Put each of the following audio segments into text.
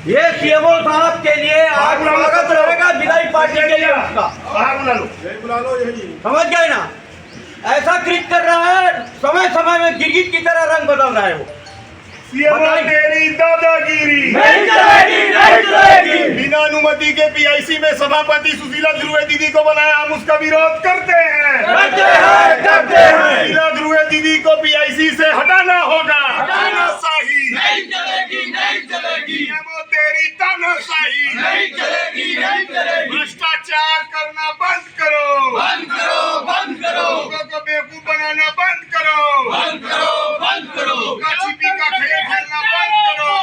ये सीएमओ साहब के लिए आज स्वागत रहेगा विधायी पार्टी के लिए उसका। समझ गए ना, ऐसा ट्रीट कर रहा है, समय समय में गिरगिट की तरह रंग बदल रहा है वो। तेरी दादागिरी नहीं चलेगी, नहीं चलेगी। बिना अनुमति के पीआईसी में सभापति सुशीला ध्रुवे दीदी को बनाया, हम उसका विरोध करते हैं। सुशीला ध्रुवे दीदी को पीआईसी से हटाना होगा। तानाशाही नहीं चलेगी, नहीं चलेगी। तेरी तानाशाही नहीं चलेगी, नहीं चलेगी। भ्रष्टाचार करना बंद करो, बंद करो, बंद करो, लोगों को बेवकूफ बनाना बंद करो, बंद करो, बंद करो। छिपी का खेल खेलना बंद करो।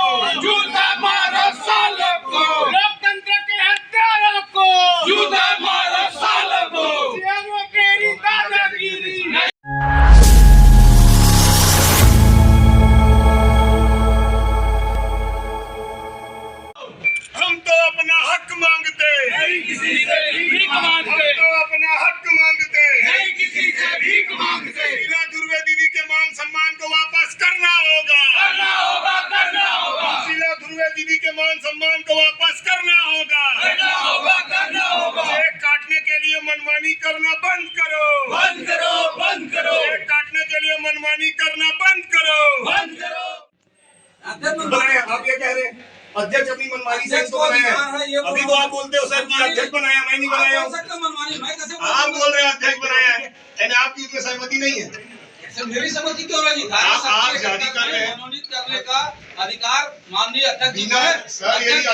जूता मारो सालों को, लोकतंत्र के हत्यारों को, जूता मारो सालों को। सीएमओ तेरी दादागिरी। हम तो अपना हक मांगते, नहीं किसी से भीख हम मांगते, तो अपना हक मांगते। नहीं किसी से भीख मांगते। सुशीला ध्रुवे दीदी के मान सम्मान को वापस करना होगा। करना होगा, करना होगा, सुशीला ध्रुवे दीदी के मान सम्मान को वापस करना होगा। करना होगा, करना होगा। चेक काटने के लिए मनमानी करना बंद करो, बंद करो, बंद करो, चेक काटने के लिए मनमानी करना बंद करो। बंद करो। बनाया, आप ये कह रहे हैं अध्यक्ष अपनी मनमानी से इसको बनाया है। अभी तो आप बोलते हो सर कि अध्यक्ष बनाया, मैं नहीं बनाया हूँ। आप बोल रहे हैं अध्यक्ष बनाया है, यानी आपकी उसमें सहमति नहीं है। सर मेरी सहमति क्यों रही? आप जारी कर रहे हैं। मनोनीत करने का अधिकार माननीय अध्यक्ष जी को बिना है। सर यदि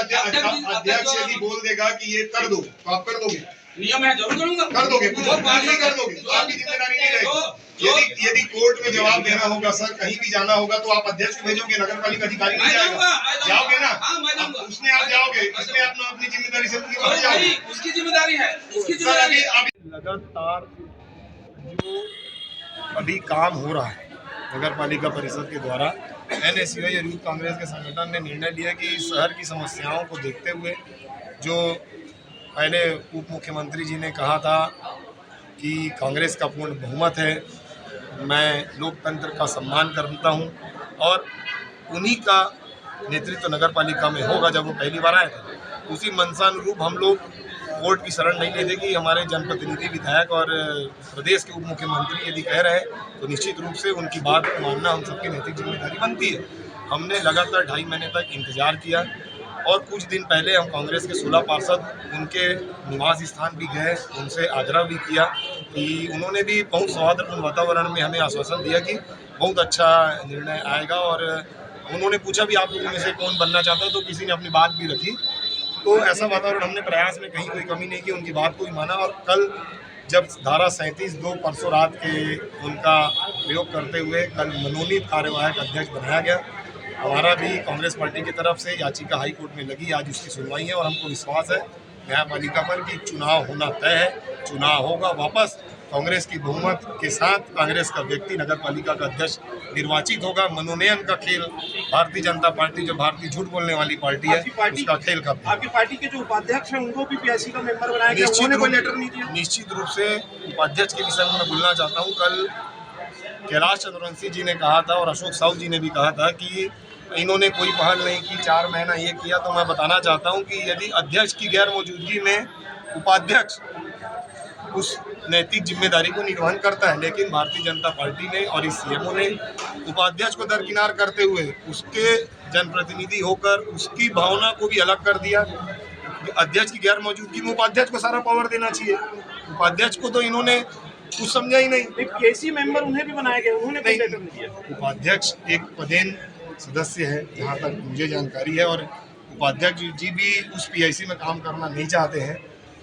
अध्यक्ष यदि बोल देगा कि ये कर दो तो आप कर दोगे, नियम है, जरूर करूंगा। कर दोगे, कुछ नहीं कर दोगे तो आपकी जिम्मेदारी नहीं रहेगी। यदि कोर्ट में जवाब देना होगा सर, कहीं भी जाना होगा तो आप अध्यक्ष को भेजोगे, नगर पालिका अधिकारी नहीं जाएगा, जाओगे ना? उसमें आप जाओगे, उसमें आप अपनी जिम्मेदारी से पूरी बात जाओगे। उसकी जिम्मेदारी है, उसकी सर जिम्मेदारी है। अभी लगातार जो अभी काम हो रहा है नगर पालिका परिषद के द्वारा, NSUI और यूथ कांग्रेस के संगठन ने निर्णय लिया कि शहर की समस्याओं को देखते हुए, जो पहले उप मुख्यमंत्री जी ने कहा था कि कांग्रेस का पूर्ण बहुमत है, मैं लोकतंत्र का सम्मान करता हूं और उन्हीं का नेतृत्व नगर पालिका में होगा जब वो पहली बार आए थे, उसी मंशानुरूप हम लोग कोर्ट की शरण नहीं लेते कि हमारे जनप्रतिनिधि विधायक और प्रदेश के उप मुख्यमंत्री यदि कह रहे हैं तो निश्चित रूप से उनकी बात को मानना हम सबकी नैतिक जिम्मेदारी बनती है। हमने लगातार 2.5 महीने तक इंतजार किया और कुछ दिन पहले हम कांग्रेस के 16 पार्षद उनके निवास स्थान भी गए, उनसे आग्रह भी किया कि उन्होंने भी बहुत सौहार्दपूर्ण वातावरण में हमें आश्वासन दिया कि बहुत अच्छा निर्णय आएगा और उन्होंने पूछा भी आप लोगों में से कौन बनना चाहता है, तो किसी ने अपनी बात भी रखी। तो ऐसा वातावरण हमने प्रयास में कहीं कोई कमी नहीं की, उनकी बात को भी माना और कल जब धारा 37(2) परसों रात के उनका प्रयोग करते हुए कल मनोनीत कार्यवाहक अध्यक्ष बनाया गया। हमारा भी कांग्रेस पार्टी की तरफ से याचिका हाई कोर्ट में लगी, आज उसकी सुनवाई है और हमको विश्वास है न्यायपालिका पर कि चुनाव होना तय है, चुनाव होगा, वापस कांग्रेस की बहुमत के साथ कांग्रेस का व्यक्ति नगर पालिका का अध्यक्ष निर्वाचित होगा। मनोनयन का खेल भारतीय जनता पार्टी, जो भारतीय झूठ बोलने वाली पार्टी है, उसका खेल का। आपकी पार्टी के जो उपाध्यक्ष हैं उनको भी पीआईसी का मेंबर बनाया गया, उन्होंने कोई लेटर नहीं दिया? निश्चित रूप से उपाध्यक्ष के विषय में मैं बोलना चाहता हूँ। कल कैलाश चतुर्वेदी जी ने कहा था और अशोक साहू जी ने भी कहा था कि इन्होंने कोई पहल नहीं की, 4 महीना ये किया। तो मैं बताना चाहता हूँ कि यदि अध्यक्ष की गैर मौजूदगी में उपाध्यक्ष उस नैतिक जिम्मेदारी को निर्वहन करता है, लेकिन भारतीय जनता पार्टी ने और इस सीएमओ ने उपाध्यक्ष को दरकिनार करते हुए उसके जनप्रतिनिधि होकर उसकी भावना को भी अलग कर दिया। अध्यक्ष की गैर मौजूदगी में उपाध्यक्ष को सारा पावर देना चाहिए, उपाध्यक्ष को तो इन्होंने कुछ समझा ही नहीं। पीआईसी मेंबर उन्हें भी बनाया गया, उन्होंने कोई लेटर नहीं दिया? उपाध्यक्ष एक पदेन सदस्य है जहाँ तक मुझे जानकारी है और उपाध्यक्ष जी भी उस पीआईसी में काम करना नहीं चाहते हैं,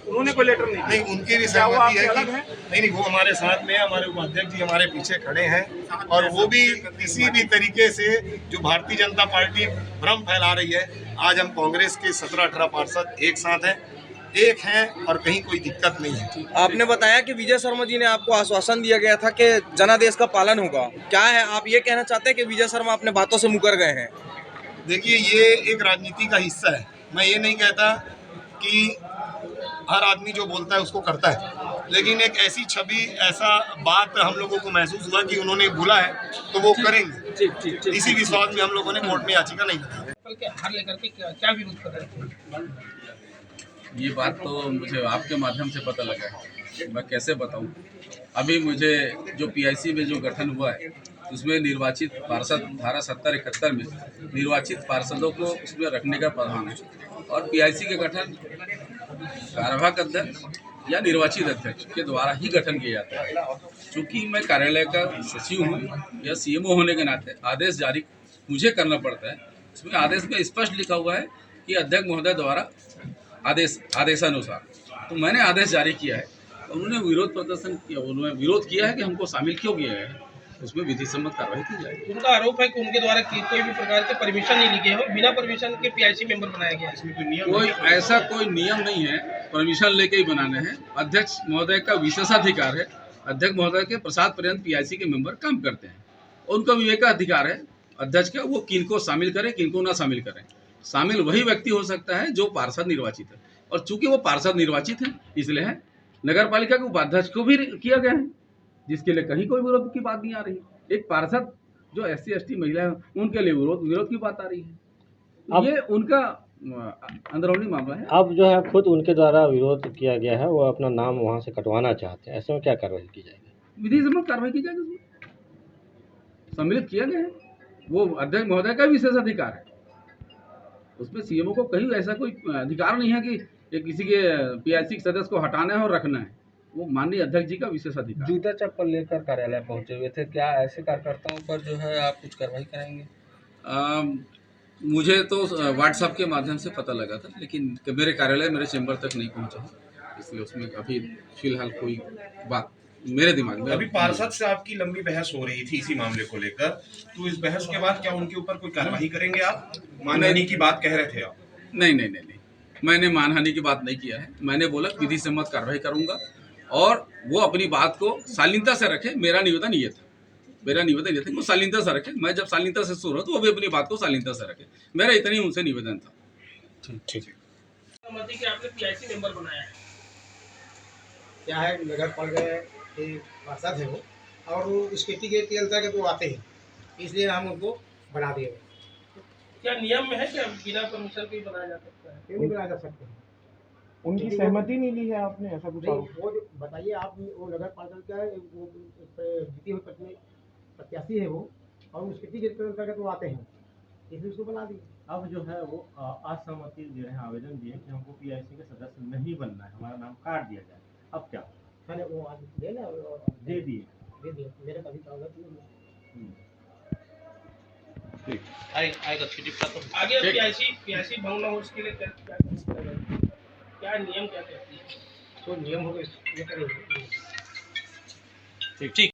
उन्होंने कोई लेटर नहीं दिया? नहीं, उनकी भी सहमति है कि नहीं, वो हमारे साथ में, हमारे उपाध्यक्ष जी हमारे पीछे खड़े हैं और वो भी किसी भी तरीके से जो भारतीय जनता पार्टी भ्रम फैला रही है, आज हम कांग्रेस के 17-18 पार्षद एक साथ हैं, एक हैं और कहीं कोई दिक्कत नहीं है। आपने बताया कि विजय शर्मा जी ने आपको आश्वासन दिया गया था कि जनादेश का पालन होगा, क्या है आप ये कहना चाहते हैं कि विजय शर्मा अपने बातों से मुकर गए हैं? देखिए, ये एक राजनीति का हिस्सा है। मैं ये नहीं कहता कि हर आदमी जो बोलता है उसको करता है, लेकिन एक ऐसी छवि, ऐसा बात हम लोगों को महसूस हुआ कि उन्होंने बोला है तो वो करेंगे। इसी विश्वास में हम लोगों ने कोर्ट में याचिका नहीं लगाई। कल के हार लेकर के क्या विरोध कर रहे थे? ये बात तो मुझे आपके माध्यम से पता लगा है, मैं कैसे बताऊं। अभी मुझे जो पीआईसी में जो गठन हुआ है उसमें निर्वाचित पार्षद धारा 70-71 में निर्वाचित पार्षदों को उसमें रखने का प्रावधान है और पीआईसी के गठन कार्यवाहक अध्यक्ष या निर्वाचित अध्यक्ष के द्वारा ही गठन किया जाता है। चूँकि मैं कार्यालय का सचिव हूँ या सीएमओ होने के नाते आदेश जारी मुझे करना पड़ता है। उसमें आदेश में स्पष्ट लिखा हुआ है कि अध्यक्ष महोदय द्वारा आदेशानुसार, तो मैंने आदेश जारी किया है। उन्होंने विरोध प्रदर्शन किया, उन्होंने विरोध किया है कि हमको शामिल क्यों किया गया है, उसमें विधि सम्मत कार्रवाई की जाएगी। उनका आरोप है कि उनके द्वारा कोई भी प्रकार के परमिशन नहीं लिए हो, बिना परमिशन के पीआईसी मेंबर बनाया गया है। इसमें कोई नियम कोई ऐसा कोई नियम नहीं है, परमिशन लेके ही बनाने हैं। अध्यक्ष महोदय का विशेषाधिकार है, अध्यक्ष महोदय के प्रसाद पर्यंत पीआईसी के मेंबर काम करते हैं। उनका विवेकाधिकार है अध्यक्ष का, वो किनको शामिल करें किनको ना शामिल करें। शामिल वही व्यक्ति हो सकता है जो पार्षद निर्वाचित है, और चूंकि वो पार्षद निर्वाचित है इसलिए है। नगर पालिका के उपाध्यक्ष को भी किया गया है, जिसके लिए कहीं कोई विरोध की बात नहीं आ रही। एक पार्षद जो SC/ST महिला है उनके लिए विरोध की बात आ रही है। ये उनका अंदरूनी मामला है। अब जो है खुद उनके द्वारा विरोध किया गया है, वो अपना नाम वहाँ से कटवाना चाहते हैं, ऐसे में क्या कार्रवाई की जाएगी? विधि सम्मत कार्रवाई की जाएगी। उसमें सम्मिलित किया गया है, वो अध्यक्ष महोदय का विशेष अधिकार है। उसमें सीएमओ को कहीं ऐसा कोई अधिकार नहीं है कि किसी के पीआईसी सदस्य को हटाना है और रखना है। वो माननीय अध्यक्ष जी का विशेष अधिकार। जूता चप्पल लेकर कार्यालय पहुंचे हुए थे, क्या ऐसे कार्यकर्ताओं पर जो है आप कुछ कार्रवाई कराएंगे? मुझे तो व्हाट्सएप के माध्यम से पता लगा था, लेकिन मेरे कार्यालय मेरे चैम्बर तक नहीं पहुंचा है, इसलिए उसमें अभी फिलहाल कोई बात मेरे दिमाग में। अभी पार्षद से आपकी लंबी बहस हो रही थी इसी मामले को लेकर, तो इस बहस के बाद क्या उनके ऊपर कोई कार्रवाई करेंगे आप? मानहानि की बात कह रहे थे आप। नहीं, मैंने मानहानि की बात नहीं किया है। मैंने बोला विधि सम्मत कार्रवाई करूंगा और वो अपनी बात को शालीनता से रखे। मेरा निवेदन ये था कि वो शालीनता से रखे। मैं जब शालीनता से सुन रहा हूँ तो वो भी अपनी बात को शालीनता से रखे। मेरा इतना ही उनसे निवेदन था। ठीक। सहमति के आपने पीआईसी मेंबर बनाया है। क्या है, नगर पालिका के पार्षद है वो, और वो स्टेटी गेट के अंतर्गत वो आते हैं, इसलिए हम उनको बना दिए। क्या नियम में है कि बिना परमिशन के बनाया जा सकता है? क्यों नहीं बनाया जा सकते? उनकी सहमति नहीं ली है आपने, ऐसा कुछ? नहीं, वो जो बताइए आप, वो नगर पालिका का वो जीती हुई प्रत्याशी है वो, और उसके टिकट के अंतर्गत वो आते हैं, इसलिए उसको बना दिए। अब जो है वो असहमति दे रहे हैं, आवेदन दिए कि हमको पीआईसी के सदस्य नहीं बनना है, हमारा नाम काट दिया जाए। अब क्या मैंने वो आज दे दिए मेरे कभी कागज नहीं। आएगा तो आगे पीआईसी भंग न हो उसके लिए क्या नियम क्या कहती है? तो नियम होगा, इसलिए करेंगे। ठीक।